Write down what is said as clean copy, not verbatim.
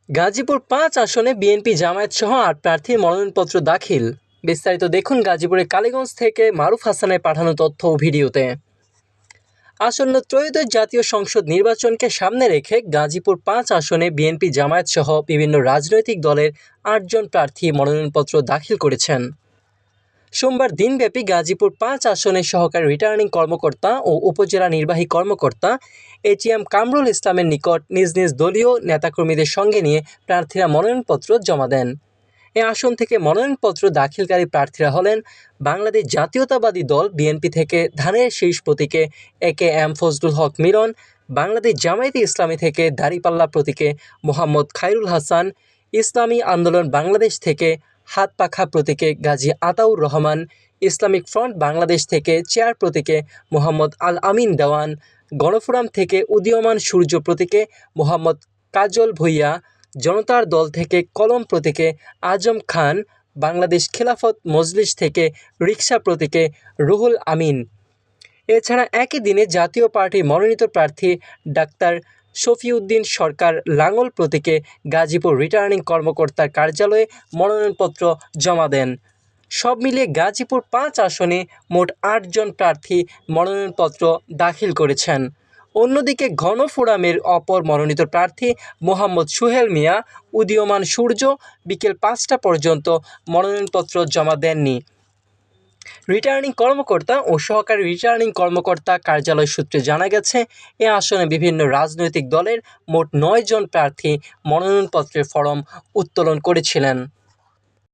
গাজীপুর-৫ আসনে বিএনপি জামায়াতসহ ৮ প্রার্থীর মনোনয়নপত্র দাখিল। বিস্তারিত দেখুন গাজীপুরের কালীগঞ্জ থেকে মারুফ হাসানের পাঠানো তথ্য ও ভিডিওতে। আসন্ন ত্রয়োদশ জাতীয় সংসদ নির্বাচনকে সামনে রেখে গাজীপুর-৫ আসনে বিএনপি জামায়াতসহ বিভিন্ন রাজনৈতিক দলের ৮ জন প্রার্থী মনোনয়নপত্র দাখিল করেছেন। সোমবার দিনব্যাপী গাজীপুর-৫ আসনের সহকারী রিটার্নিং কর্মকর্তা ও উপজেলা নির্বাহী কর্মকর্তা এটিএম কামরুল ইসলামের নিকট নিজ নিজ দলীয় নেতাকর্মীদের সঙ্গে নিয়ে প্রার্থীরা মনোনয়নপত্র জমা দেন। এ আসন থেকে মনোনয়নপত্র দাখিলকারী প্রার্থীরা হলেন বাংলাদেশ জাতীয়তাবাদী দল বিএনপি থেকে ধানের শীষ প্রতীকে এ.কে.এম ফজলুল হক মিলন, বাংলাদেশ জামায়াতে ইসলামী থেকে দাঁড়িপাল্লা প্রতীকে মোহাম্মদ খায়রুল হাসান, ইসলামী আন্দোলন বাংলাদেশ থেকে হাত পাখা প্রতীকে গাজী আতাউর রহমান, ইসলামিক ফ্রন্ট বাংলাদেশ থেকে চেয়ার প্রতীকে মোহাম্মদ আল আমিন দেওয়ান, গণফোরাম থেকে উদীয়মান সূর্য প্রতীকে মোহাম্মদ কাজল ভূঁইয়া, জনতার দল থেকে কলম প্রতীকে আজম খান, বাংলাদেশ খেলাফত মজলিস থেকে রিকশা প্রতীকে রুহুল আমিন। এছাড়া একই দিনে জাতীয় পার্টির মনোনীত প্রার্থী ডাক্তার শফিউদ্দিন সরকার লাঙল প্রতীকে গাজীপুর রিটার্নিং কর্মকর্তার কার্যালয়ে মনোনয়নপত্র জমা দেন। সব মিলিয়ে গাজীপুর-৫ আসনে মোট ৮ জন প্রার্থী মনোনয়নপত্র দাখিল করেছেন। অন্যদিকে গণফোরামের অপর মনোনীত প্রার্থী মোহাম্মদ সুহেল মিয়া উদীয়মান সূর্য বিকেল ৫টা পর্যন্ত মনোনয়নপত্র জমা দেননি। রিটার্নিং কর্মকর্তা ও সহকারী রিটার্নিং কর্মকর্তা কার্যালয় সূত্রে জানা গেছে, এ আসনে বিভিন্ন রাজনৈতিক দলের মোট ৯ জন প্রার্থী মনোনয়নপত্রের ফরম উত্তোলন করেছিলেন।